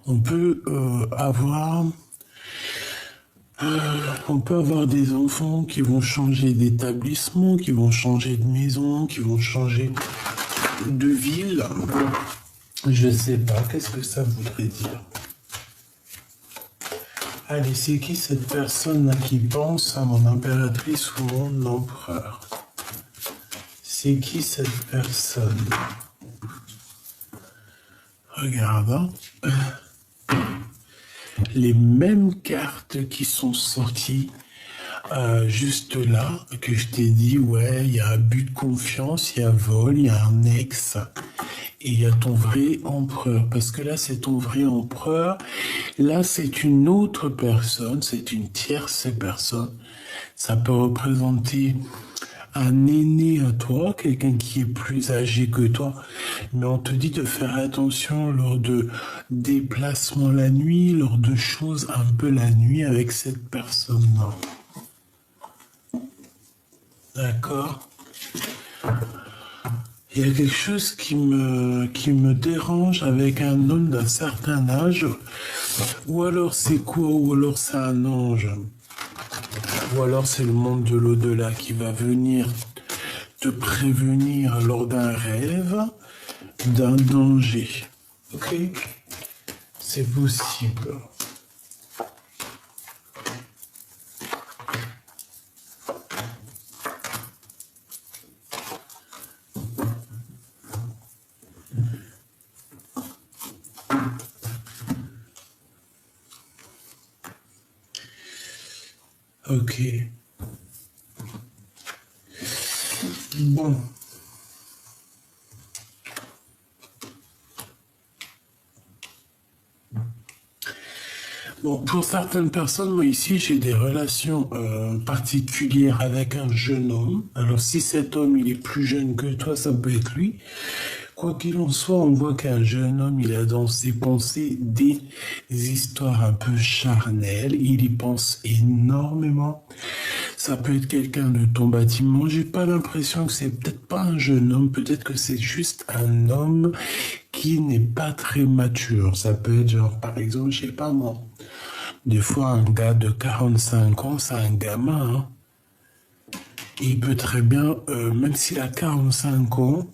On peut avoir des enfants qui vont changer d'établissement, qui vont changer de maison, qui vont changer de ville. Je sais pas, qu'est-ce que ça voudrait dire? Allez, c'est qui cette personne qui pense à mon impératrice ou mon empereur? C'est qui cette personne? Regarde, les mêmes cartes qui sont sorties juste là, que je t'ai dit, ouais, il y a abus de confiance, il y a vol, il y a un ex, et il y a ton vrai empereur, parce que là, c'est ton vrai empereur, là, c'est une autre personne, c'est une tierce personne, ça peut représenter un aîné à toi, quelqu'un qui est plus âgé que toi, mais on te dit de faire attention lors de déplacements la nuit, lors de choses un peu la nuit avec cette personne-là. D'accord? Il y a quelque chose qui me dérange avec un homme d'un certain âge, ou alors c'est quoi, ou alors c'est un ange, ou alors c'est le monde de l'au-delà qui va venir te prévenir lors d'un rêve d'un danger. Ok? C'est possible. Ok. Bon. Bon, pour certaines personnes, moi ici, j'ai des relations particulières avec un jeune homme. Alors si cet homme, il est plus jeune que toi, ça peut être lui. Quoi qu'il en soit, on voit qu'un jeune homme, il a dans ses pensées des histoires un peu charnelles. Il y pense énormément. Ça peut être quelqu'un de ton bâtiment. J'ai pas l'impression que c'est peut-être pas un jeune homme. Peut-être que c'est juste un homme qui n'est pas très mature. Ça peut être genre, par exemple, je sais pas moi. Des fois, un gars de 45 ans, c'est un gamin. Hein. Il peut très bien, même s'il a 45 ans,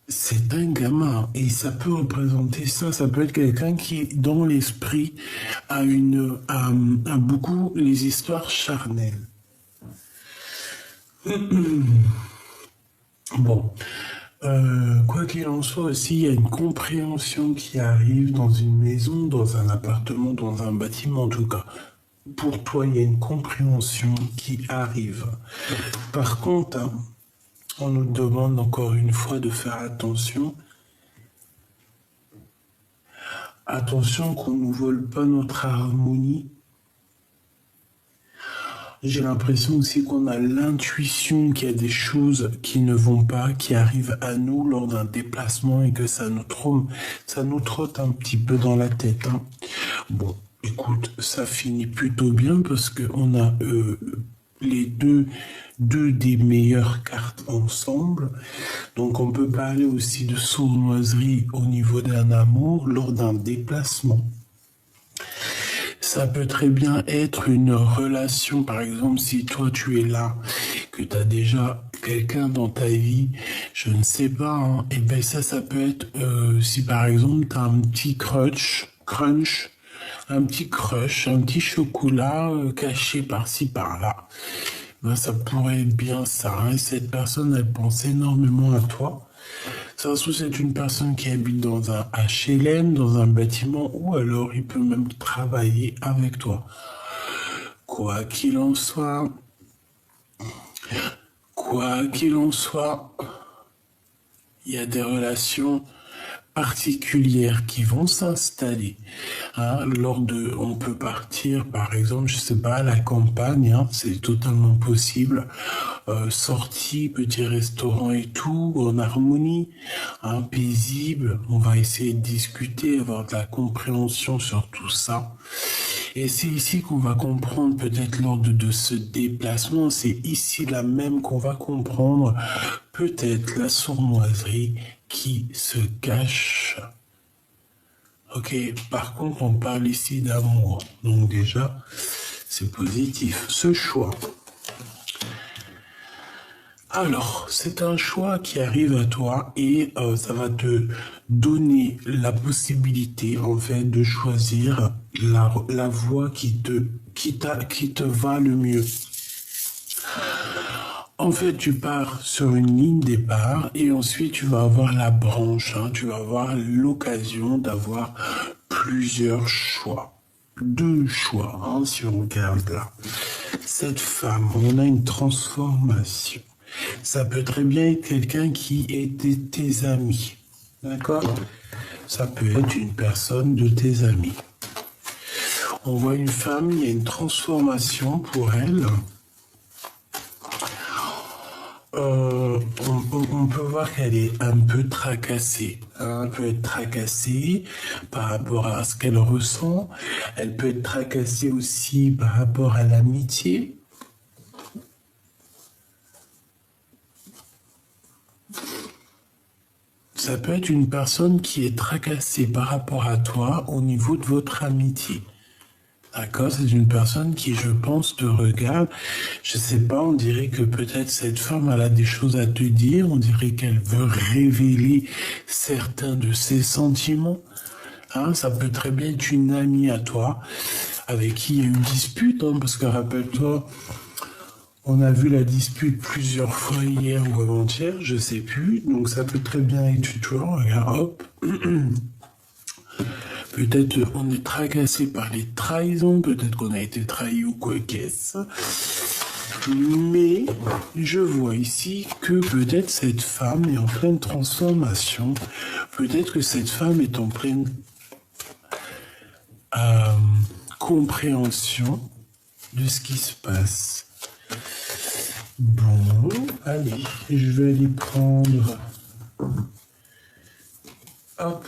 c'est un gamin. Et ça peut représenter ça. Ça peut être quelqu'un qui, dans l'esprit, a beaucoup les histoires charnelles. Bon. Quoi qu'il en soit aussi, il y a une compréhension qui arrive dans une maison, dans un appartement, dans un bâtiment en tout cas. Pour toi, il y a une compréhension qui arrive. Par contre, hein, on nous demande encore une fois de faire attention. Attention qu'on ne vole pas notre harmonie. J'ai l'impression aussi qu'on a l'intuition qu'il y a des choses qui ne vont pas, qui arrivent à nous lors d'un déplacement et que ça nous trotte un petit peu dans la tête. Hein. Bon, écoute, ça finit plutôt bien parce qu'on a les deux des meilleures cartes ensemble. Donc on peut parler aussi de sournoiserie au niveau d'un amour lors d'un déplacement. Ça peut très bien être une relation, par exemple, si toi tu es là, que tu as déjà quelqu'un dans ta vie, je ne sais pas, hein, et ben ça peut être si par exemple tu as un petit un petit crush, un petit chocolat caché par-ci par-là. Ben, ça pourrait être bien ça, hein, cette personne elle pense énormément à toi. Ça se trouve, c'est une personne qui habite dans un HLM, dans un bâtiment, ou alors il peut même travailler avec toi. Quoi qu'il en soit, il y a des relations particulières qui vont s'installer. Hein, on peut partir, par exemple, je sais pas, à la campagne, hein, c'est totalement possible. Sortie, petit restaurant et tout, en harmonie, hein, paisible. On va essayer de discuter, avoir de la compréhension sur tout ça. Et c'est ici qu'on va comprendre, peut-être lors de ce déplacement, c'est ici là même qu'on va comprendre peut-être la sournoiserie qui se cache. Ok, par contre, on parle ici d'amour. Donc déjà, c'est positif. Ce choix. Alors, c'est un choix qui arrive à toi et ça va te donner la possibilité, en fait, de choisir la voie qui te va le mieux. En fait, tu pars sur une ligne départ et ensuite tu vas avoir la branche, hein, tu vas avoir l'occasion d'avoir plusieurs choix. Deux choix, hein, si on regarde là. Cette femme, on a une transformation. Ça peut très bien être quelqu'un qui était tes amis. D'accord? Ça peut être une personne de tes amis. On voit une femme, il y a une transformation pour elle. On peut voir qu'elle est un peu tracassée. Elle peut être tracassée par rapport à ce qu'elle ressent. Elle peut être tracassée aussi par rapport à l'amitié. Ça peut être une personne qui est tracassée par rapport à toi au niveau de votre amitié. D'accord, c'est une personne qui, je pense, te regarde. Je sais pas, on dirait que peut-être cette femme, elle a des choses à te dire. On dirait qu'elle veut révéler certains de ses sentiments. Hein, ça peut très bien être une amie à toi, avec qui il y a une dispute, hein, parce que rappelle-toi, on a vu la dispute plusieurs fois hier ou avant-hier, je sais plus. Donc ça peut très bien être toi, regarde, hop. Peut-être on est tracassé par les trahisons, peut-être qu'on a été trahi ou quoi qu'est-ce. Mais je vois ici que peut-être cette femme est en pleine transformation. Peut-être que cette femme est en pleine compréhension de ce qui se passe. Bon, allez, je vais aller prendre... Hop,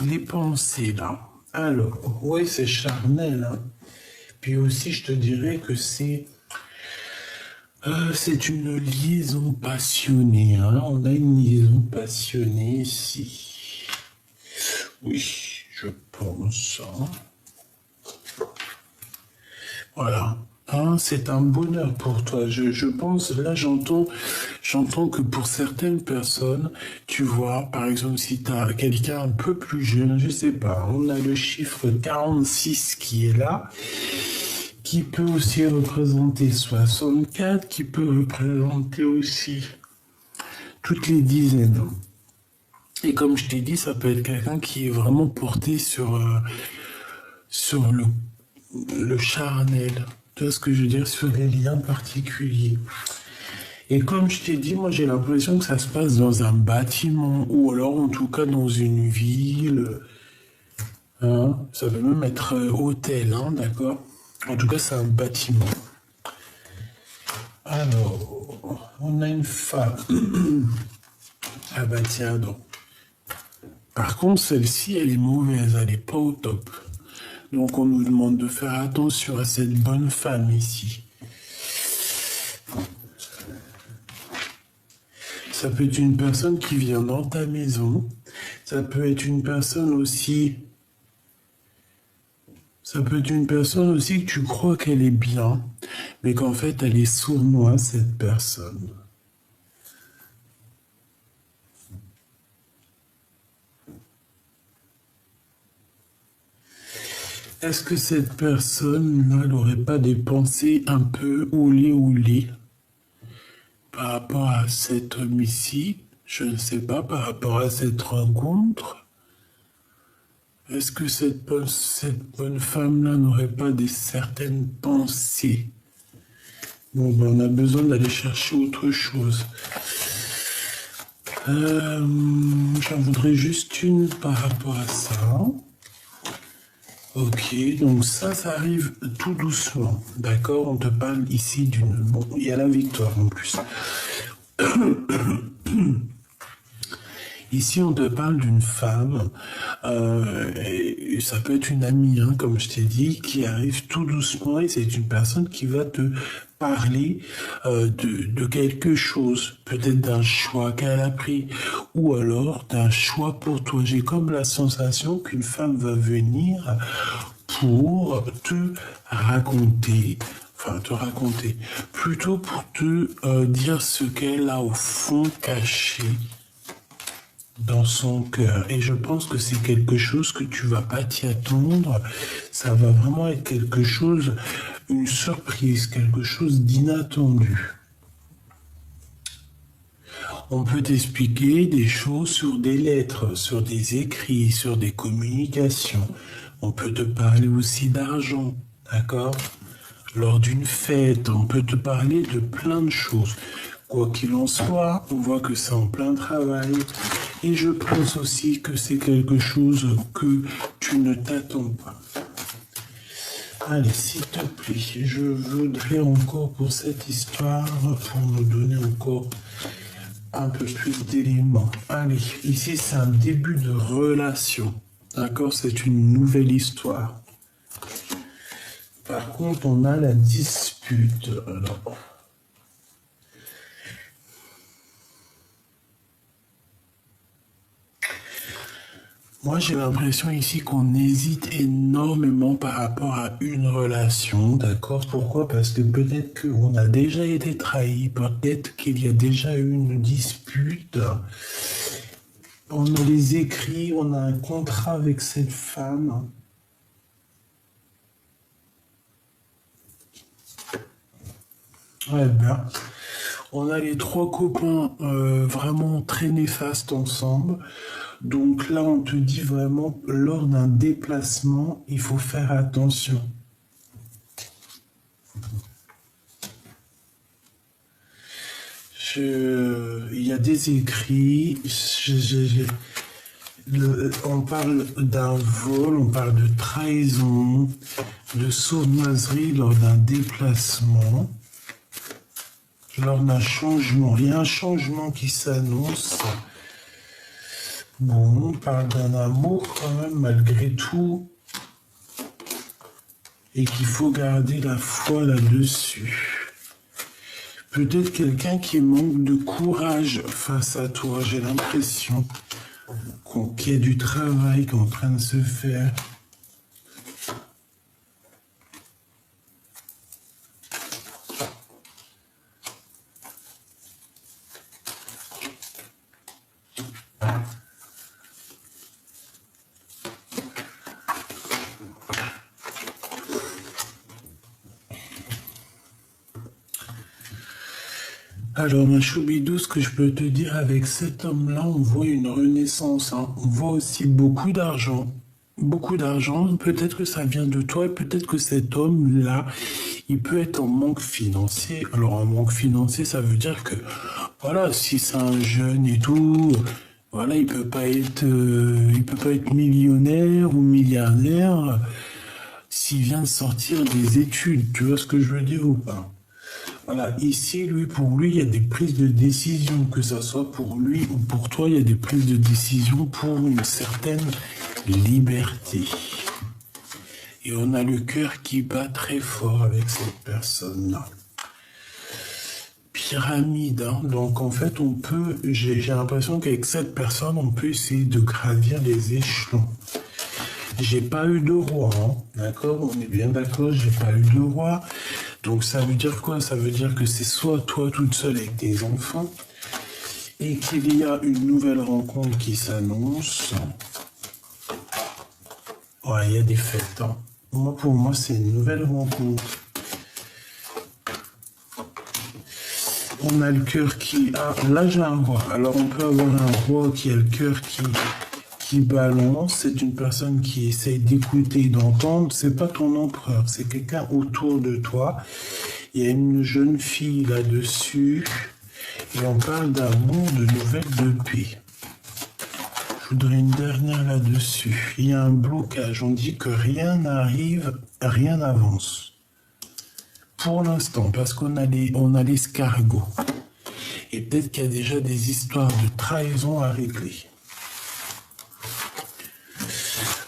les pensées là. Alors, oui, c'est charnel. Hein. Puis aussi, je te dirais que c'est une liaison passionnée. Hein. On a une liaison passionnée ici. Oui, je pense. Hein. Voilà. Hein, c'est un bonheur pour toi. Je pense, là j'entends que pour certaines personnes, tu vois, par exemple, si tu as quelqu'un un peu plus jeune, je sais pas, on a le chiffre 46 qui est là, qui peut aussi représenter 64, qui peut représenter aussi toutes les dizaines. Et comme je t'ai dit, ça peut être quelqu'un qui est vraiment porté sur le charnel. Tu vois ce que je veux dire, sur les liens particuliers. Et comme je t'ai dit, moi j'ai l'impression que ça se passe dans un bâtiment, ou alors en tout cas dans une ville. Hein, ça peut même être hôtel, hein, d'accord? En tout cas, c'est un bâtiment. Alors, on a une femme. Ah bah tiens donc. Par contre, celle-ci, elle est mauvaise, elle n'est pas au top. Donc on nous demande de faire attention à cette bonne femme ici. Ça peut être une personne qui vient dans ta maison. Ça peut être une personne aussi... Ça peut être une personne aussi que tu crois qu'elle est bien, mais qu'en fait elle est sournoise, cette personne. Est-ce que cette personne-là n'aurait pas des pensées un peu oulé par rapport à cet homme ici? Je ne sais pas, par rapport à cette rencontre. Est-ce que cette bonne femme-là n'aurait pas certaines pensées? Bon, ben, on a besoin d'aller chercher autre chose. J'en voudrais juste une par rapport à ça. Ok, donc ça arrive tout doucement, d'accord? On te parle ici d'une... Bon, il y a la victoire en plus. Ici, on te parle d'une femme, et ça peut être une amie, hein, comme je t'ai dit, qui arrive tout doucement, et c'est une personne qui va te parler de quelque chose, peut-être d'un choix qu'elle a pris, ou alors d'un choix pour toi. J'ai comme la sensation qu'une femme va venir pour te raconter, plutôt pour te dire ce qu'elle a au fond caché dans son cœur. Et je pense que c'est quelque chose que tu vas pas t'y attendre. Ça va vraiment être quelque chose, une surprise, quelque chose d'inattendu. On peut t'expliquer des choses sur des lettres, sur des écrits, sur des communications. On peut te parler aussi d'argent, d'accord? Lors d'une fête, on peut te parler de plein de choses. Quoi qu'il en soit, on voit que c'est en plein travail. Et je pense aussi que c'est quelque chose que tu ne t'attends pas. Allez, s'il te plaît, je voudrais encore pour cette histoire, pour nous donner encore un peu plus d'éléments. Allez, ici c'est un début de relation. D'accord, c'est une nouvelle histoire. Par contre, on a la dispute. Alors, moi, j'ai l'impression ici qu'on hésite énormément par rapport à une relation, d'accord? Pourquoi? Parce que peut-être qu'on a déjà été trahi, peut-être qu'il y a déjà eu une dispute. On a les écrits, on a un contrat avec cette femme. Ouais, ben, on a les trois copains vraiment très néfastes ensemble. Donc là, on te dit vraiment, lors d'un déplacement, il faut faire attention. Il y a des écrits, on parle d'un vol, on parle de trahison, de sournoiserie lors d'un déplacement, lors d'un changement. Il y a un changement qui s'annonce. Bon, on parle d'un amour quand même, malgré tout, et qu'il faut garder la foi là-dessus. Peut-être quelqu'un qui manque de courage face à toi, j'ai l'impression qu'il y a du travail qui est en train de se faire. Alors, ma choubidou, ce que je peux te dire avec cet homme-là, on voit une renaissance, hein. On voit aussi beaucoup d'argent. Beaucoup d'argent, peut-être que ça vient de toi, et peut-être que cet homme-là, il peut être en manque financier. Alors, en manque financier, ça veut dire que, voilà, si c'est un jeune et tout, voilà, il peut pas être millionnaire ou milliardaire s'il vient de sortir des études. Tu vois ce que je veux dire ou pas? Voilà, ici, pour lui, il y a des prises de décision, que ce soit pour lui ou pour toi, il y a des prises de décision pour une certaine liberté. Et on a le cœur qui bat très fort avec cette personne-là. Pyramide, hein. Donc en fait, j'ai l'impression qu'avec cette personne, on peut essayer de gravir les échelons. J'ai pas eu de roi, hein. D'accord? On est bien d'accord, j'ai pas eu de roi. Donc ça veut dire quoi? Ça veut dire que c'est soit toi toute seule avec tes enfants et qu'il y a une nouvelle rencontre qui s'annonce. Ouais, il y a des fêtes, hein. Pour moi, c'est une nouvelle rencontre. On a le cœur qui... Ah, là, j'ai un roi. Alors, on peut avoir un roi qui a le cœur qui balance. C'est une personne qui essaye d'écouter et d'entendre. C'est pas ton empereur, c'est quelqu'un autour de toi. Il y a une jeune fille là-dessus. Et on parle d'amour, de nouvelles de paix. Je voudrais une dernière là-dessus. Il y a un blocage. On dit que rien n'arrive, rien n'avance. Pour l'instant, parce qu'on a l'escargot. Et peut-être qu'il y a déjà des histoires de trahison à régler.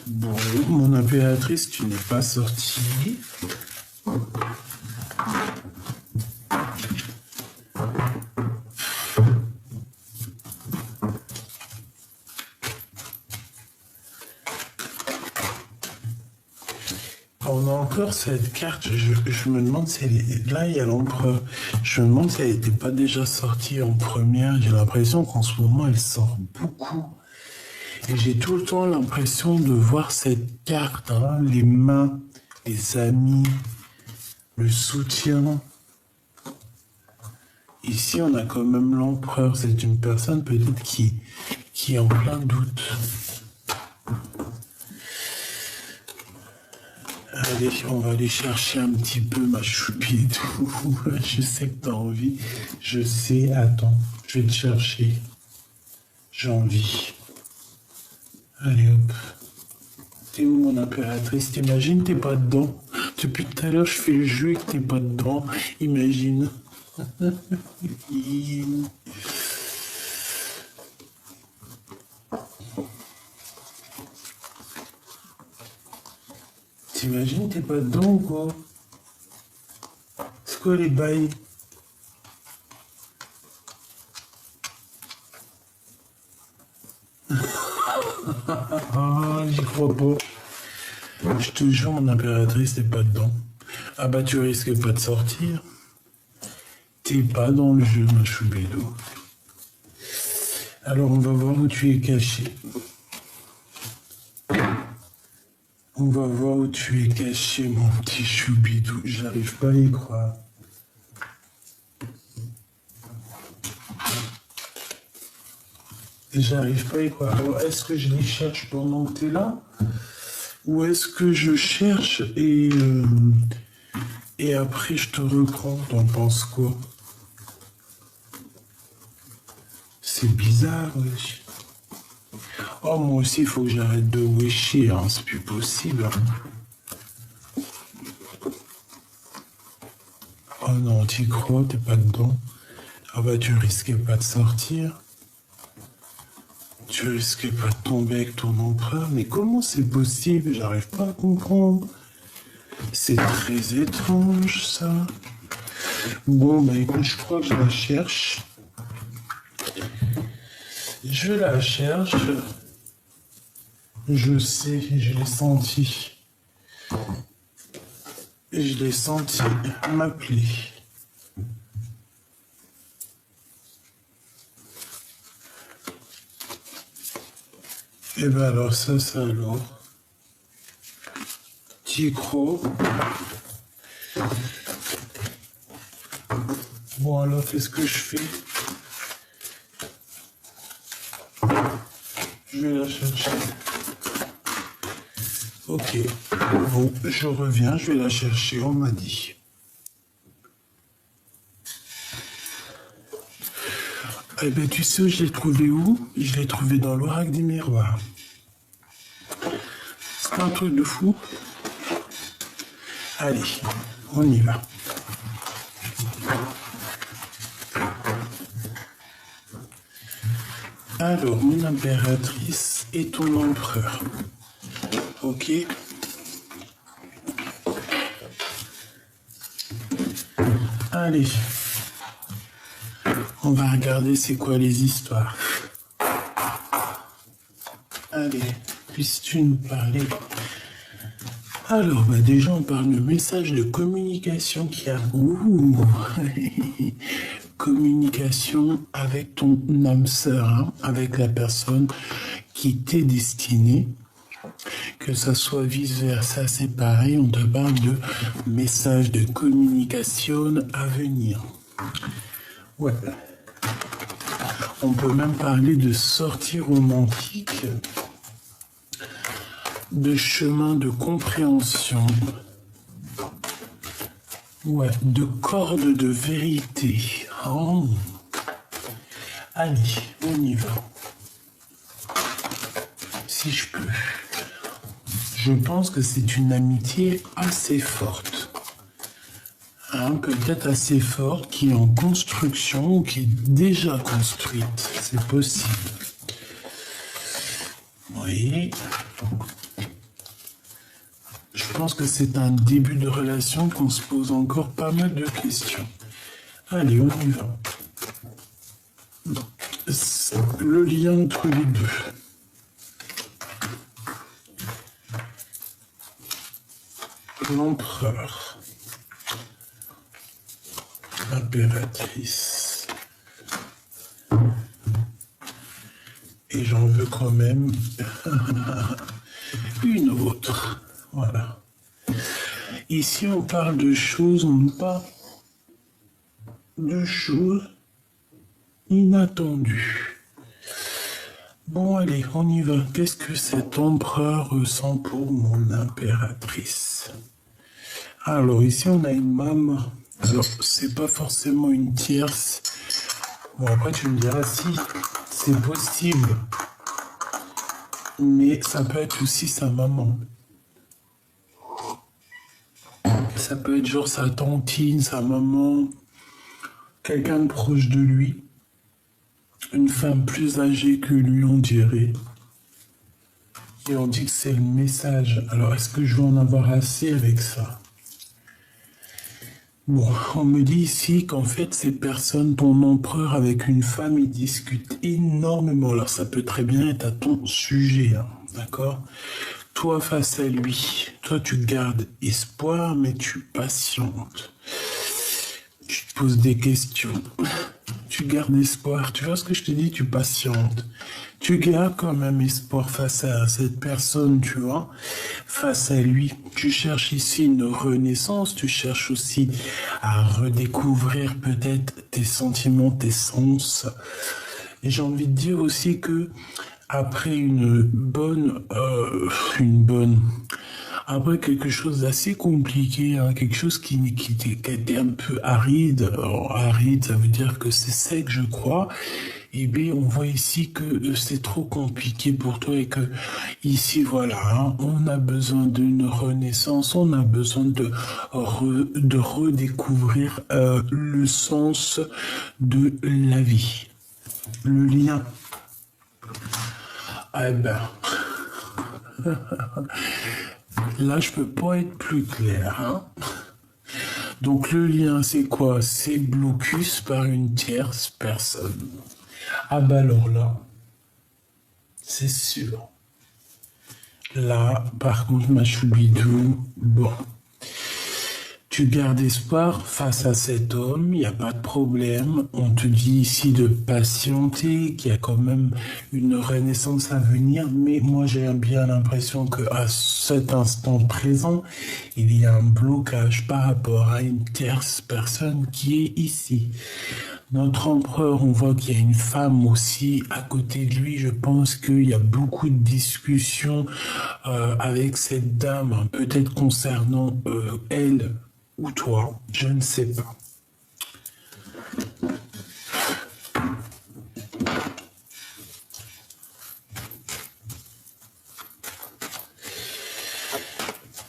Bon, mon impératrice, tu n'es pas sortie. On a encore cette carte, je me demande si elle est... Là, il y a l'empereur. Je me demande si elle n'était pas déjà sortie en première. J'ai l'impression qu'en ce moment, elle sort beaucoup. Et j'ai tout le temps l'impression de voir cette carte, hein, les mains, les amis, le soutien. Ici, on a quand même l'empereur. C'est une personne peut-être qui est en plein doute. Allez, on va aller chercher un petit peu ma choupidou. Je sais que t'as envie. Je sais, attends, je vais te chercher. J'ai envie. Allez hop. T'es où mon impératrice? T'imagines, t'es pas dedans. Depuis tout à l'heure, je fais le jeu et que t'es pas dedans. Imagine. T'imagines, t'es pas dedans ou quoi? C'est quoi les bails? Ah, j'y crois pas. Je te jure, mon impératrice, t'es pas dedans. Ah bah, tu risques pas de sortir. T'es pas dans le jeu, ma choubédo. Alors, on va voir où tu es caché. On va voir où tu es caché, mon petit choubidou. J'arrive pas à y croire. J'arrive pas à y croire. Alors, est-ce que je les cherche pendant que t'es là? Ou est-ce que je cherche et après je te reprends? T'en penses quoi? C'est bizarre, wesh. Oh, moi aussi, il faut que j'arrête de wecher, hein. C'est plus possible. Hein. Oh non, t'y crois, t'es pas dedans. Ah bah, tu risquais pas de sortir. Tu risquais pas de tomber avec ton empereur. Mais comment c'est possible? J'arrive pas à comprendre. C'est très étrange, ça. Bon, bah écoute, je crois que je la cherche. Je la cherche. Je sais, je l'ai senti. Je l'ai senti m'appeler. Et ben alors ça alors. T'y crois? Bon alors qu'est-ce que je fais? Je vais la chercher. Ok. Bon, je reviens, je vais la chercher, on m'a dit. Eh ben tu sais, je l'ai trouvé où? Je l'ai trouvé dans l'Oracle des miroirs. C'est un truc de fou. Allez, on y va. Alors, mon impératrice et ton empereur. Ok. Allez. On va regarder c'est quoi les histoires. Allez, puisses-tu nous parler? Alors, bah déjà, on parle de message de communication qui a... Ouh. Communication avec ton âme sœur, hein, avec la personne qui t'est destinée. Que ça soit vice-versa, c'est pareil, on te parle de message de communication à venir. Ouais. On peut même parler de sortie romantique, de chemin de compréhension, ouais, de corde de vérité. Oh. Allez, on y va. Si je peux. Je pense que c'est une amitié assez forte. Hein, peut-être assez forte, qui est en construction ou qui est déjà construite. C'est possible. Oui. Je pense que c'est un début de relation qu'on se pose encore pas mal de questions. Allez, on y va. Le lien entre les deux. l'empereur, l'impératrice. Et j'en veux quand même une autre. Voilà. Ici, on parle de choses, on parle de choses inattendues. Bon, allez, on y va. Qu'est-ce que cet empereur ressent pour mon impératrice? Alors, ici, on a une maman. Alors, c'est pas forcément une tierce. Bon, après, tu me diras si c'est possible. Mais ça peut être aussi sa maman. Ça peut être genre sa tantine, sa maman, quelqu'un de proche de lui. Une femme plus âgée que lui, on dirait. Et on dit que c'est le message. Alors, est-ce que je vais en avoir assez avec ça? Bon, on me dit ici qu'en fait, ces personnes, ton empereur avec une femme, ils discutent énormément. Alors, ça peut très bien être à ton sujet, hein, d'accord? Toi, face à lui, toi, tu gardes espoir, mais tu patientes. Tu te poses des questions. Tu gardes espoir. Tu vois ce que je te dis? Tu patientes. Tu gardes quand même espoir face à cette personne, tu vois, face à lui. Tu cherches ici une renaissance, tu cherches aussi à redécouvrir peut-être tes sentiments, tes sens. Et j'ai envie de dire aussi que après après quelque chose d'assez compliqué, hein, quelque chose qui était un peu aride. Alors, aride, ça veut dire que c'est sec, je crois. Et bien, on voit ici que c'est trop compliqué pour toi et que ici, voilà, hein, on a besoin d'une renaissance, on a besoin de redécouvrir le sens de la vie, le lien. Eh ben, là, je peux pas être plus clair, hein. Donc, le lien, c'est quoi? C'est blocus par une tierce personne. Ah bah alors là, c'est sûr. Là, par contre, ma choubidou, bon. Tu gardes espoir face à cet homme, il n'y a pas de problème. On te dit ici de patienter, qu'il y a quand même une renaissance à venir, mais moi j'ai bien l'impression qu'à cet instant présent, il y a un blocage par rapport à une tierce personne qui est ici. Notre empereur, on voit qu'il y a une femme aussi à côté de lui. Je pense qu'il y a beaucoup de discussions avec cette dame, hein, peut-être concernant elle ou toi, je ne sais pas.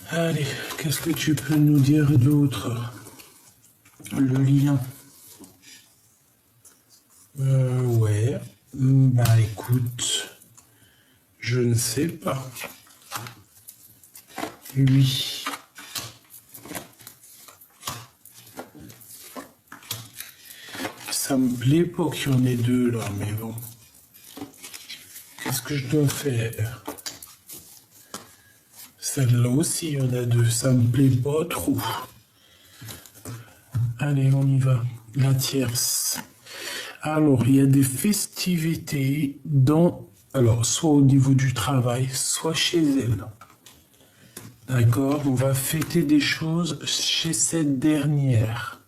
Allez, qu'est-ce que tu peux nous dire d'autre? Le lien. Ouais. Bah écoute, je ne sais pas. Lui. Ça me plaît pas qu'il y en ait deux là, mais bon. Qu'est-ce que je dois faire? Celle-là aussi, il y en a deux. Ça me plaît pas trop. Allez, on y va. La tierce. Alors, il y a des festivités alors, soit au niveau du travail, soit chez elle. D'accord? On va fêter des choses chez cette dernière.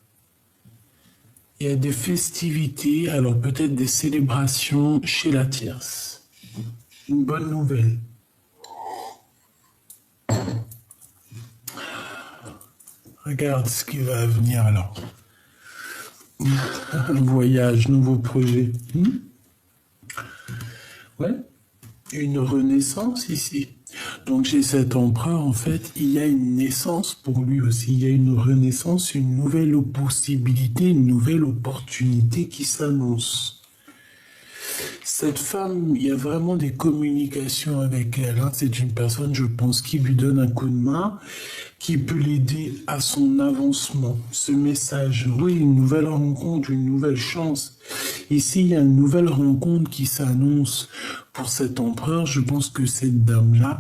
Il y a des festivités, alors peut-être des célébrations chez la tierce. Une bonne nouvelle. Regarde ce qui va venir alors. Un voyage, nouveau projet. Ouais, une renaissance ici. Donc chez cet empereur, en fait, il y a une naissance pour lui aussi. Il y a une renaissance, une nouvelle possibilité, une nouvelle opportunité qui s'annonce. Cette femme, il y a vraiment des communications avec elle, hein. C'est une personne, je pense, qui lui donne un coup de main, qui peut l'aider à son avancement. Ce message, oui, une nouvelle rencontre, une nouvelle chance. Ici, il y a une nouvelle rencontre qui s'annonce pour cet empereur. Je pense que cette dame-là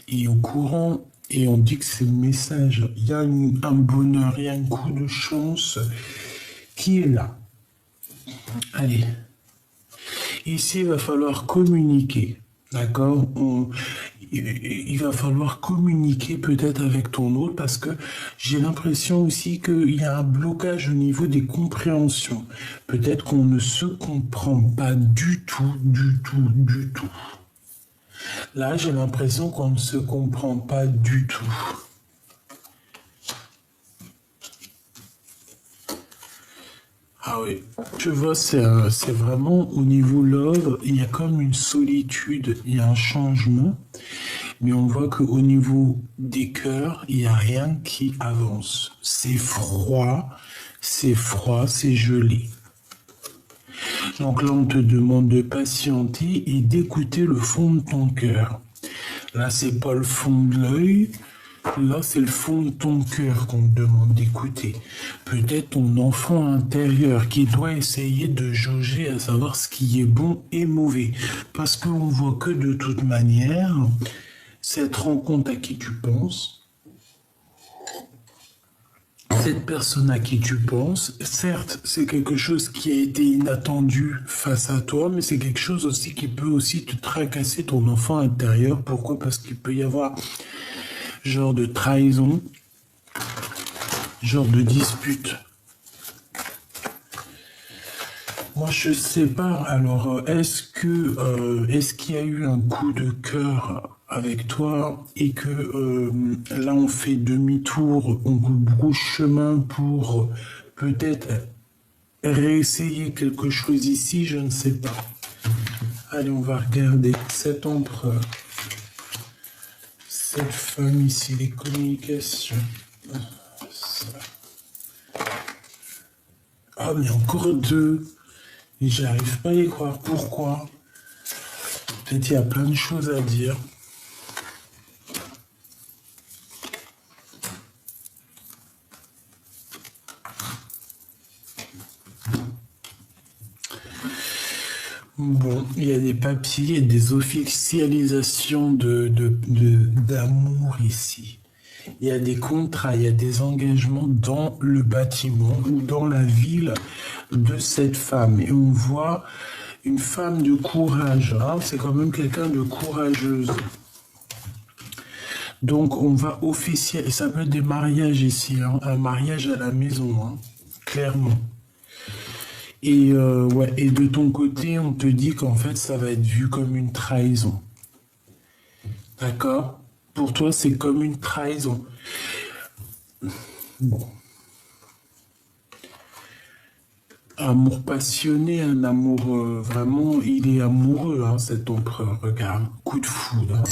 est au courant Et on dit que c'est le message. Il y a un bonheur, il y a un coup de chance qui est là. Allez. Ici, il va falloir communiquer. D'accord? Il va falloir communiquer peut-être avec ton autre parce que j'ai l'impression aussi qu'il y a un blocage au niveau des compréhensions. Peut-être qu'on ne se comprend pas du tout, du tout, du tout. Là, j'ai l'impression qu'on ne se comprend pas du tout. Ah oui, tu vois, c'est vraiment au niveau love, il y a comme une solitude, il y a un changement, mais on voit qu'au niveau des cœurs, il n'y a rien qui avance. C'est froid, c'est gelé. Donc là, on te demande de patienter et d'écouter le fond de ton cœur. Là, c'est pas le fond de l'œil. Là, c'est le fond de ton cœur qu'on te demande d'écouter. Peut-être ton enfant intérieur qui doit essayer de jauger à savoir ce qui est bon et mauvais. Parce qu'on voit que de toute manière, cette rencontre à qui tu penses, cette personne à qui tu penses, certes, c'est quelque chose qui a été inattendu face à toi, mais c'est quelque chose aussi qui peut aussi te tracasser ton enfant intérieur. Pourquoi? Parce qu'il peut y avoir genre de trahison, genre de dispute. Moi, je sais pas. Alors, est-ce qu'il y a eu un coup de cœur avec toi et que là, on fait demi-tour, on brouche chemin pour peut-être réessayer quelque chose ici, je ne sais pas. Allez, on va regarder cet empereur. Cette femme ici, les communications. Ah, mais encore deux. Et j'arrive pas à y croire. Pourquoi? Peut-être il y a plein de choses à dire. Bon, il y a des papiers, il y a des officialisations d'amour ici. Il y a des contrats, il y a des engagements dans le bâtiment ou dans la ville de cette femme. Et on voit une femme de courage. Hein, c'est quand même quelqu'un de courageuse. Donc on va officialiser. Ça peut être des mariages ici. Hein, un mariage à la maison, hein, clairement. Et, ouais, et de ton côté, on te dit qu'en fait, ça va être vu comme une trahison. D'accord? Pour toi, c'est comme une trahison. Bon. Amour passionné, un amour vraiment, il est amoureux, hein, cet empereur. Regarde, coup de foudre.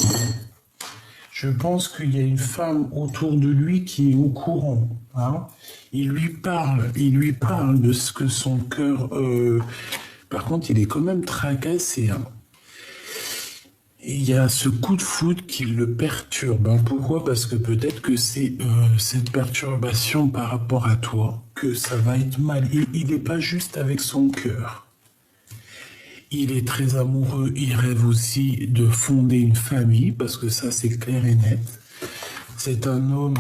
Je pense qu'il y a une femme autour de lui qui est au courant. Hein. Il lui parle de ce que son cœur... Par contre, il est quand même tracassé. Hein. Il y a ce coup de foudre qui le perturbe. Hein. Pourquoi? Parce que peut-être que c'est cette perturbation par rapport à toi que ça va être mal. Il n'est pas juste avec son cœur. Il est très amoureux, il rêve aussi de fonder une famille, parce que ça c'est clair et net. C'est un homme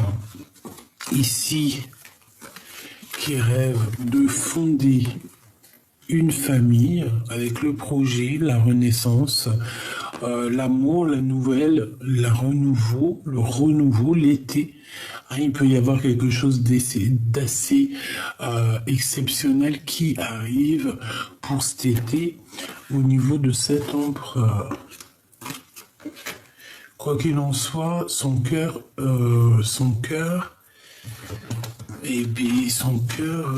ici qui rêve de fonder une famille avec le projet, la renaissance, l'amour, la nouvelle, le renouveau, l'été. Hein, il peut y avoir quelque chose d'assez exceptionnel qui arrive pour cet été au niveau de cet empereur. Quoi qu'il en soit, son cœur, et puis son cœur,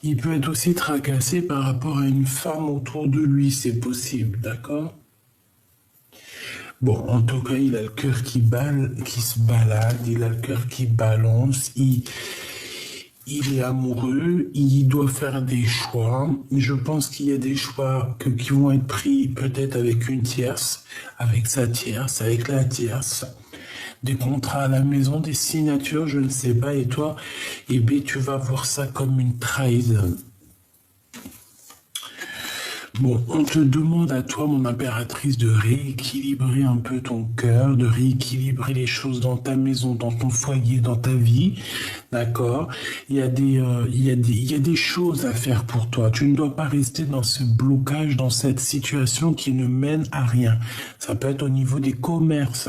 il peut être aussi tracassé par rapport à une femme autour de lui, c'est possible, d'accord? Bon, en tout cas, il a le cœur qui se balade, il a le cœur qui balance, il est amoureux, il doit faire des choix. Je pense qu'il y a des choix qui vont être pris peut-être avec une tierce, avec sa tierce, avec la tierce. Des contrats à la maison, des signatures, je ne sais pas. Et toi, eh bien, tu vas voir ça comme une trahison. Bon, on te demande à toi, mon impératrice, de rééquilibrer un peu ton cœur, de rééquilibrer les choses dans ta maison, dans ton foyer, dans ta vie. D'accord? Il y a des choses à faire pour toi. Tu ne dois pas rester dans ce blocage, dans cette situation qui ne mène à rien. Ça peut être au niveau des commerces.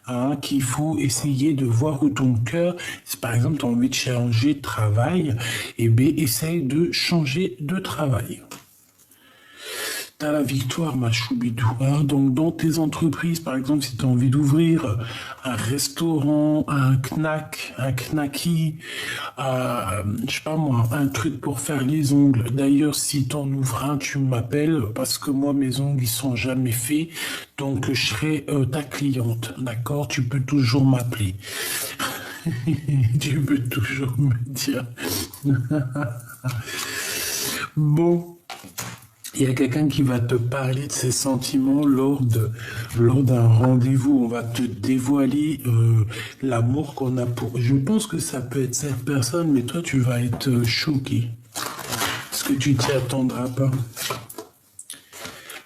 Hein, qu'il faut essayer de voir où ton cœur, si par exemple tu as envie de changer de travail, eh bien essaye de changer de travail. T'as la victoire, ma choubidou. Hein. Donc, dans tes entreprises, par exemple, si tu as envie d'ouvrir un restaurant, un knack, un knacky, je sais pas moi, un truc pour faire les ongles. D'ailleurs, si t'en ouvres un, tu m'appelles parce que moi, mes ongles, ils sont jamais faits. Donc, je serai ta cliente. D'accord? Tu peux toujours m'appeler. Tu peux toujours me dire. Bon. Il y a quelqu'un qui va te parler de ses sentiments lors d'un rendez-vous. On va te dévoiler l'amour qu'on a pour. Je pense que ça peut être cette personne, mais toi, tu vas être choqué. Parce que tu t'y attendras pas.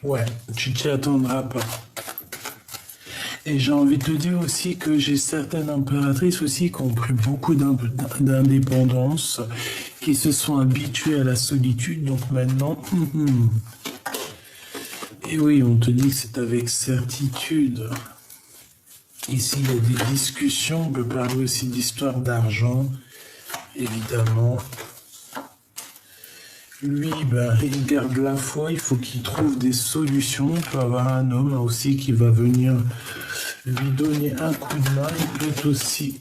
Ouais, tu t'y attendras pas. Et j'ai envie de te dire aussi que j'ai certaines impératrices aussi qui ont pris beaucoup d'indépendance, qui se sont habituées à la solitude. Donc maintenant, et oui, on te dit que c'est avec certitude. Ici, il y a des discussions. On peut parler aussi d'histoire d'argent, évidemment. Lui, ben, il garde la foi, il faut qu'il trouve des solutions. On peut avoir un homme aussi qui va venir lui donner un coup de main. Il peut être aussi...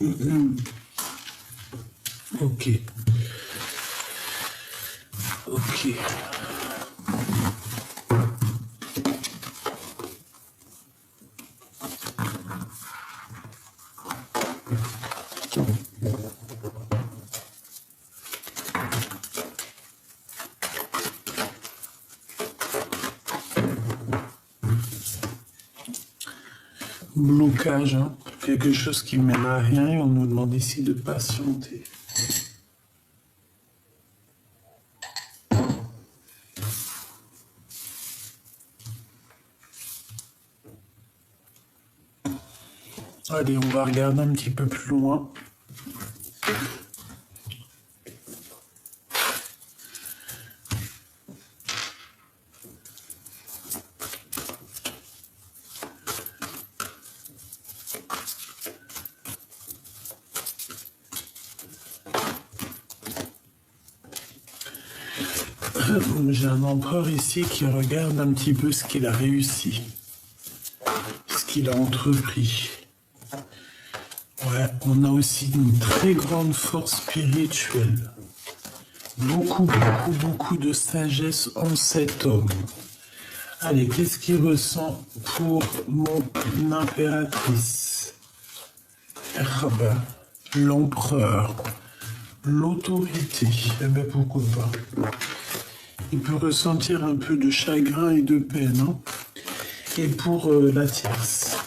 Ok. Ok. Blocage, hein. Quelque chose qui mène à rien et on nous demande ici de patienter. Allez, on va regarder un petit peu plus loin. J'ai un empereur ici qui regarde un petit peu ce qu'il a réussi, ce qu'il a entrepris. Ouais, on a aussi une très grande force spirituelle. Beaucoup de sagesse en cet homme. Allez, qu'est-ce qu'il ressent pour mon impératrice? L'empereur, l'autorité. Eh bien, pourquoi pas? Il peut ressentir un peu de chagrin et de peine. Hein. Et pour la tierce.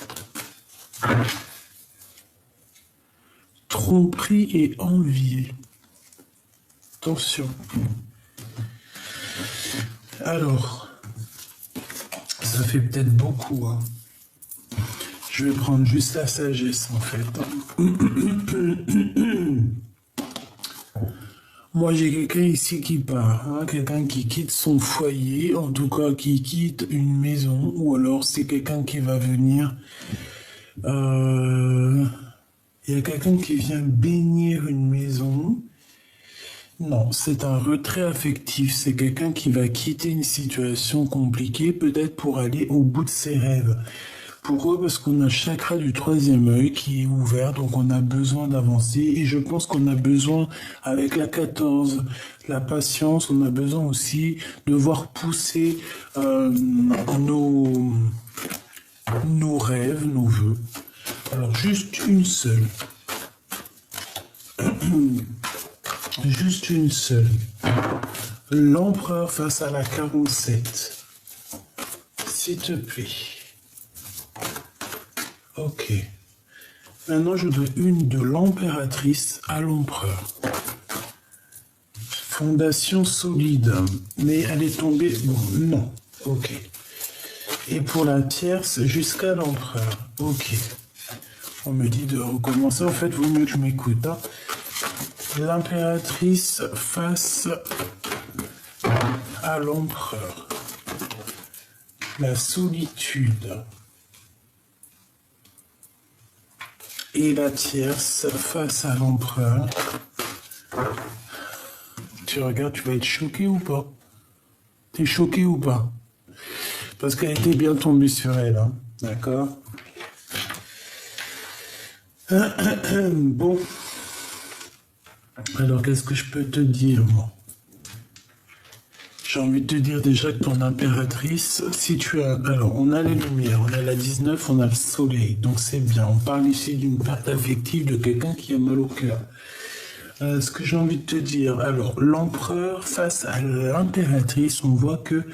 Tromperie et envier. Attention. Alors, ça fait peut-être beaucoup. Hein. Je vais prendre juste la sagesse en fait. Moi, j'ai quelqu'un ici qui part, hein, quelqu'un qui quitte son foyer, en tout cas qui quitte une maison, ou alors c'est quelqu'un qui va venir. Il y a quelqu'un qui vient bénir une maison. Non, c'est un retrait affectif. C'est quelqu'un qui va quitter une situation compliquée, peut-être pour aller au bout de ses rêves. Pourquoi? Parce qu'on a le chakra du troisième œil qui est ouvert, donc on a besoin d'avancer. Et je pense qu'on a besoin, avec la 14, la patience, on a besoin aussi de voir pousser nos rêves, nos vœux. Alors, juste une seule. Juste une seule. L'empereur face à la 47. S'il te plaît. Ok. Maintenant, je veux une de l'impératrice à l'empereur. Fondation solide. Mais elle est tombée... Bon, non. ok. Et pour la tierce, jusqu'à l'empereur, ok. On me dit de recommencer, en fait, vaut mieux que je m'écoute. Hein. L'impératrice face à l'empereur. La solitude. Et la tierce face à l'empereur. Tu regardes, tu vas être choqué ou pas? T'es choqué ou pas? Parce qu'elle était bien tombée sur elle, hein. D'accord? Bon. Alors, qu'est-ce que je peux te dire, moi? J'ai envie de te dire déjà que ton impératrice, si tu as... Alors, on a les lumières, on a la 19, on a le soleil, donc c'est bien. On parle ici d'une perte affective de quelqu'un qui a mal au cœur. Ce que j'ai envie de te dire, alors, l'empereur face à l'impératrice, on voit que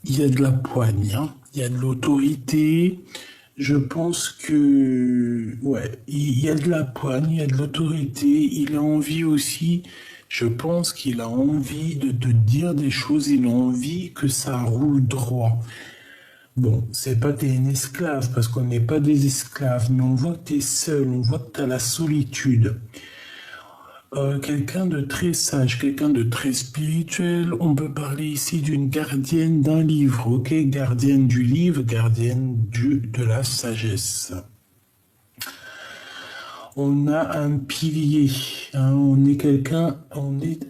il y a de la poigne, hein, il y a de l'autorité. Je pense que, ouais, il y a de la poigne, il y a de l'autorité. Il a envie aussi, je pense qu'il a envie de te dire des choses, il a envie que ça roule droit. Bon, c'est pas que t'es un esclave, parce qu'on n'est pas des esclaves, mais on voit que t'es seul, on voit que t'as la solitude. Quelqu'un de très sage, quelqu'un de très spirituel. On peut parler ici d'une gardienne d'un livre, ok? Gardienne du livre, gardienne de la sagesse. On a un pilier, hein, on est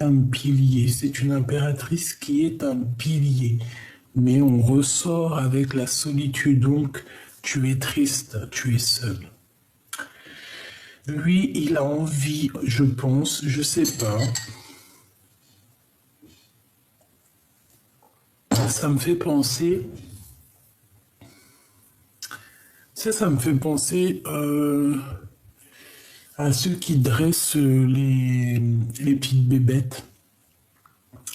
un pilier. C'est une impératrice qui est un pilier. Mais on ressort avec la solitude, donc tu es triste, tu es seul. Lui, il a envie, je pense, je sais pas. Ça me fait penser... Ça me fait penser à ceux qui dressent les petites bébêtes.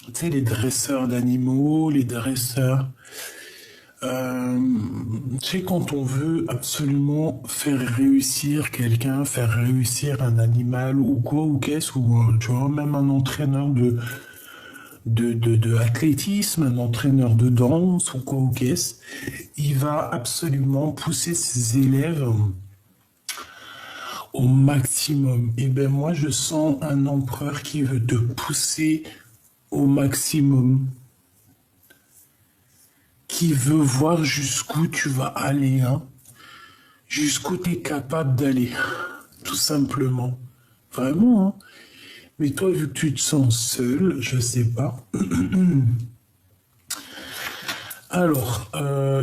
Tu sais, les dresseurs d'animaux, les dresseurs... tu sais, quand on veut absolument faire réussir quelqu'un, faire réussir un animal ou quoi, ou qu'est-ce, ou tu vois, même un entraîneur de athlétisme, un entraîneur de danse ou quoi, ou qu'est-ce, il va absolument pousser ses élèves au maximum. Et ben moi, je sens un empereur qui veut te pousser au maximum, qui veut voir jusqu'où tu vas aller, hein, jusqu'où tu es capable d'aller, tout simplement. Vraiment, hein. Mais toi, vu que tu te sens seul, je sais pas. Alors,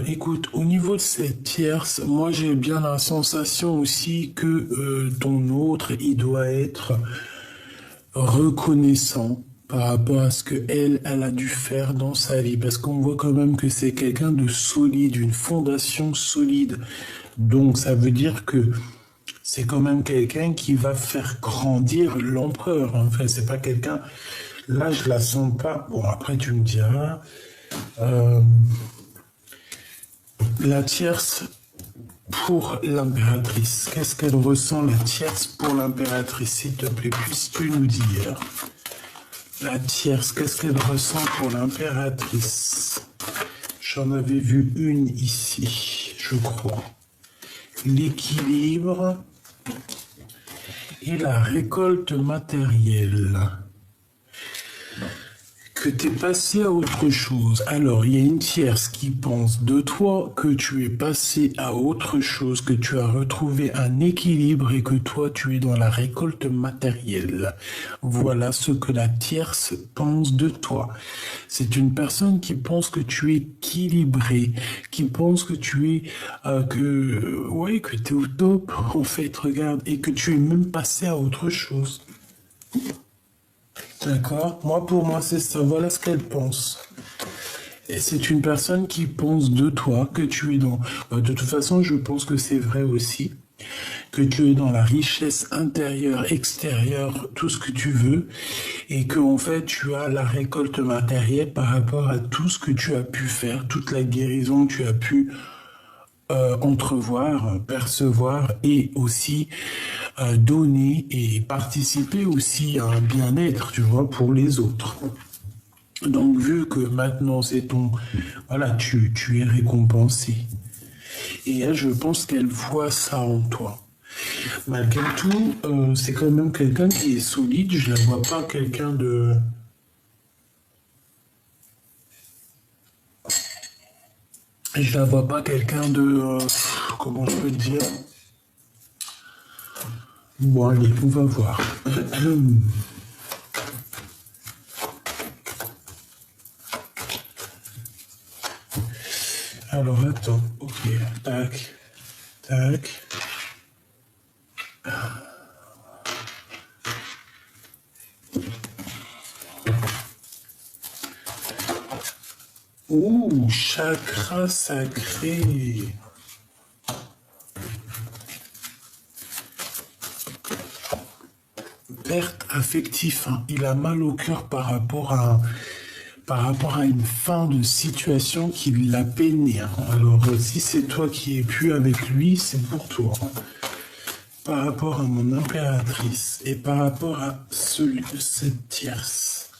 écoute, au niveau de cette tierce, moi j'ai bien la sensation aussi que ton autre, il doit être reconnaissant par rapport à ce que elle a dû faire dans sa vie, parce qu'on voit quand même que c'est quelqu'un de solide, une fondation solide. Donc ça veut dire que c'est quand même quelqu'un qui va faire grandir l'empereur. En fait, c'est pas quelqu'un... Là, je la sens pas... Bon, après, tu me diras... la tierce pour l'impératrice. Qu'est-ce qu'elle ressent, la tierce pour l'impératrice? S'il te plaît, puisses-tu nous dire? La tierce, qu'est-ce qu'elle ressent pour l'impératrice? J'en avais vu une ici, je crois. L'équilibre et la récolte matérielle. Que tu es passé à autre chose. Alors, il y a une tierce qui pense de toi que tu es passé à autre chose, que tu as retrouvé un équilibre et que toi, tu es dans la récolte matérielle. Voilà ce que la tierce pense de toi. C'est une personne qui pense que tu es équilibré, qui pense que tu es, que tu es au top, en fait, regarde, et que tu es même passé à autre chose. D'accord? Pour moi, c'est ça. Voilà ce qu'elle pense. Et c'est une personne qui pense de toi, que tu es dans... De toute façon, je pense que c'est vrai aussi, que tu es dans la richesse intérieure, extérieure, tout ce que tu veux, et que en fait, tu as la récolte matérielle par rapport à tout ce que tu as pu faire, toute la guérison que tu as pu entrevoir, percevoir et aussi donner et participer aussi à un bien-être, tu vois, pour les autres. Donc, vu que maintenant c'est ton... Voilà, tu es récompensé. Et elle, je pense qu'elle voit ça en toi. Malgré tout, c'est quand même quelqu'un qui est solide. Je la vois pas quelqu'un de... Je la vois pas quelqu'un de... comment je peux dire? Bon, allez, on va voir. Alors, attends. Ok, tac, tac. Ouh, chakra sacré. Perte affective, hein. Il a mal au cœur par rapport à une fin de situation qui l'a peiné, hein. Alors, si c'est toi qui es plus avec lui, c'est pour toi, hein. Par rapport à mon impératrice et par rapport à cette tierce.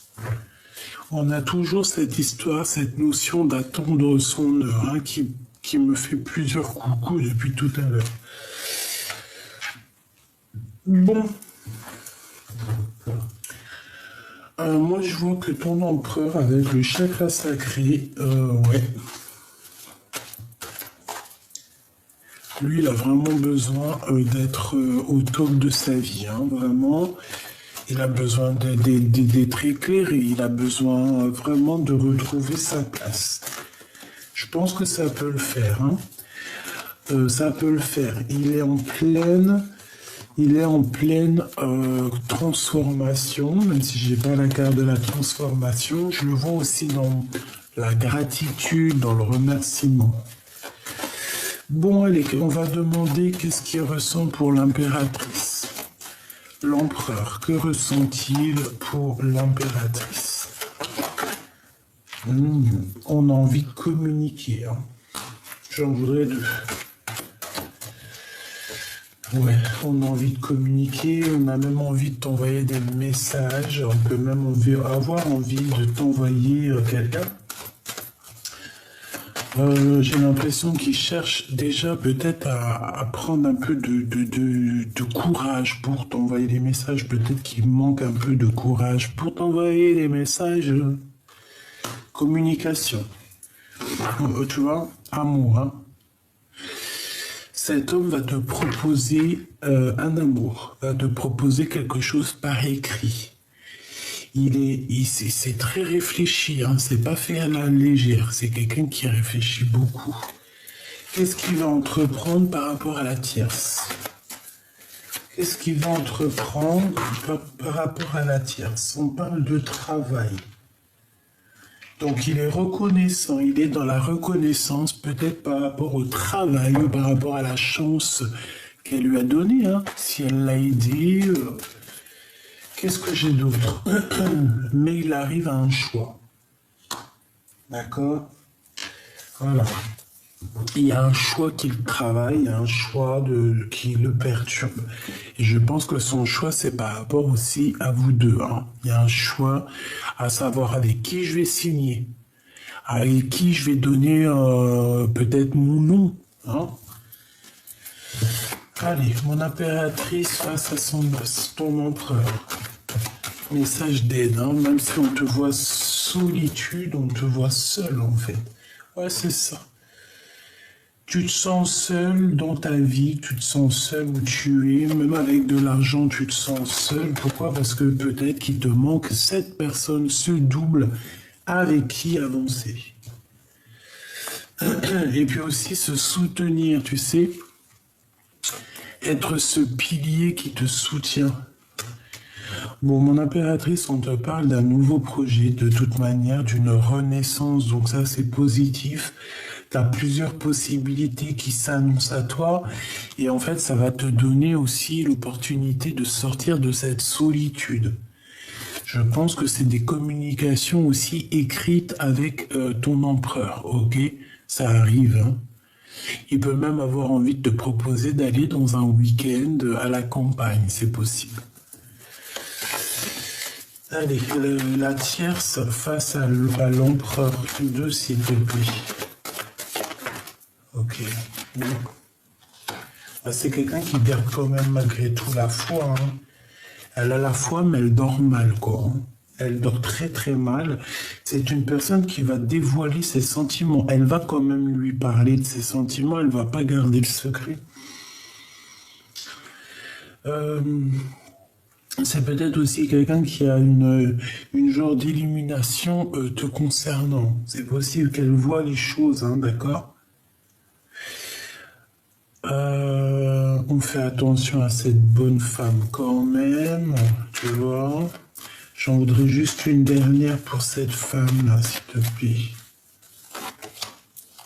On a toujours cette histoire, cette notion d'attendre son heure, hein, qui me fait plusieurs coucous depuis tout à l'heure. Bon. Moi, je vois que ton empereur avec le chakra sacré, ouais. Lui, il a vraiment besoin d'être au top de sa vie, hein, vraiment. Il a besoin d'être éclairé, il a besoin vraiment de retrouver sa place. Je pense que ça peut le faire, hein. Ça peut le faire. Il est en pleine transformation, même si j'ai pas la carte de la transformation, je le vois aussi dans la gratitude, dans le remerciement. Bon, allez, on va demander qu'est-ce qu'il ressent pour l'impératrice. L'empereur, que ressent-il pour l'impératrice? On a envie de communiquer, hein. J'en voudrais deux. Ouais, on a envie de communiquer, on a même envie de t'envoyer des messages, on peut même avoir envie de t'envoyer quelqu'un. J'ai l'impression qu'il cherche déjà peut-être à prendre un peu de courage pour t'envoyer des messages. Peut-être qu'il manque un peu de courage pour t'envoyer des messages. Communication. Tu vois, amour, hein. Cet homme va te proposer un amour, va te proposer quelque chose par écrit. C'est très réfléchi, hein, c'est pas fait à la légère, c'est quelqu'un qui réfléchit beaucoup. Qu'est-ce qu'il va entreprendre par rapport à la tierce? Qu'est-ce qu'il va entreprendre par rapport à la tierce? On parle de travail. Donc il est reconnaissant, il est dans la reconnaissance peut-être par rapport au travail ou par rapport à la chance qu'elle lui a donnée, hein, si elle l'a aidé. Qu'est-ce que j'ai d'autre? Mais il arrive à un choix. D'accord? Voilà. Il y a un choix qui le travaille, il y a un choix qui le perturbe. Et je pense que son choix, c'est par rapport aussi à vous deux, hein. Il y a un choix à savoir avec qui je vais signer, avec qui je vais donner peut-être mon nom, hein. Allez, mon impératrice face à ton empereur. Message d'aide, hein, même si on te voit solitude, on te voit seul en fait. Ouais, c'est ça. Tu te sens seul dans ta vie, tu te sens seul où tu es, même avec de l'argent, tu te sens seul. Pourquoi? Parce que peut-être qu'il te manque cette personne, ce double avec qui avancer. Et puis aussi se soutenir, tu sais, être ce pilier qui te soutient. Bon, mon impératrice, on te parle d'un nouveau projet, de toute manière, d'une renaissance, donc ça c'est positif. Tu as plusieurs possibilités qui s'annoncent à toi, et en fait ça va te donner aussi l'opportunité de sortir de cette solitude. Je pense que c'est des communications aussi écrites avec ton empereur, ok? Ça arrive, hein. Il peut même avoir envie de te proposer d'aller dans un week-end à la campagne, c'est possible. Allez, la tierce face à l'empereur 2, s'il te plaît. Ok. Bon. Ah, c'est quelqu'un qui garde quand même malgré tout la foi. Hein. Elle a la foi, mais elle dort mal, quoi. Hein. Elle dort très très mal. C'est une personne qui va dévoiler ses sentiments. Elle va quand même lui parler de ses sentiments. Elle va pas garder le secret. C'est peut-être aussi quelqu'un qui a une genre d'illumination te concernant. C'est possible qu'elle voit les choses, hein, d'accord? On fait attention à cette bonne femme quand même, tu vois. J'en voudrais juste une dernière pour cette femme-là, s'il te plaît.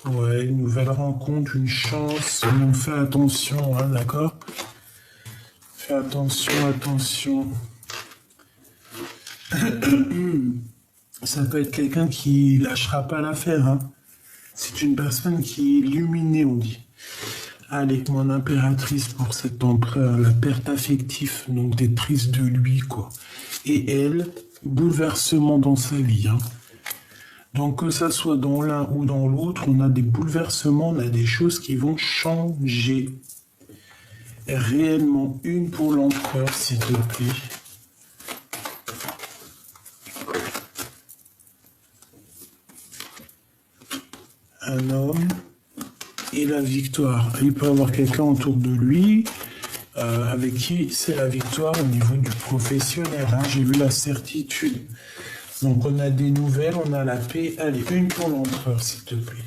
Ouais, une nouvelle rencontre, une chance, mais on fait attention, hein, d'accord? Fais attention, attention. Ça peut être quelqu'un qui lâchera pas l'affaire, hein. C'est une personne qui est illuminée, on dit. Allez, mon impératrice pour cet empereur, la perte affective, donc t'es triste de lui, quoi. Et elle, bouleversement dans sa vie, hein. Donc que ça soit dans l'un ou dans l'autre, on a des bouleversements, on a des choses qui vont changer. Réellement, une pour l'empereur, s'il te plaît. Un homme et la victoire. Il peut avoir quelqu'un autour de lui avec qui c'est la victoire au niveau du professionnel. Hein. J'ai vu la certitude. Donc on a des nouvelles, on a la paix. Allez, une pour l'empereur, s'il te plaît.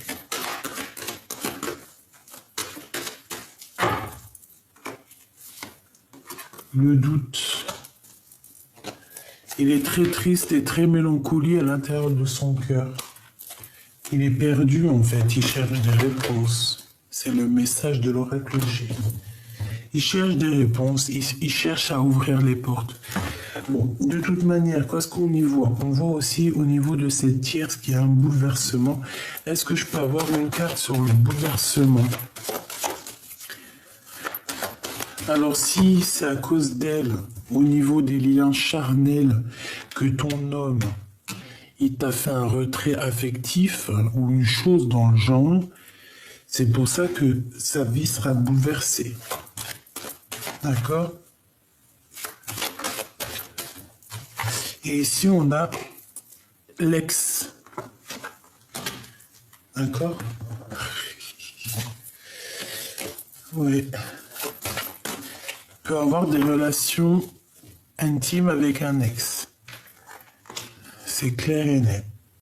Le doute. Il est très triste et très mélancolique à l'intérieur de son cœur. Il est perdu en fait, il cherche des réponses. C'est le message de l'oracle G. Il cherche des réponses, il cherche à ouvrir les portes. Bon, de toute manière, qu'est-ce qu'on y voit? On voit aussi au niveau de cette tierce qu'il y a un bouleversement. Est-ce que je peux avoir une carte sur le bouleversement? Alors si c'est à cause d'elle, au niveau des liens charnels, que ton homme, il t'a fait un retrait affectif ou une chose dans le genre, c'est pour ça que sa vie sera bouleversée. D'accord? Et ici, on a l'ex. D'accord? Oui. Peut avoir des relations intimes avec un ex. C'est clair et net.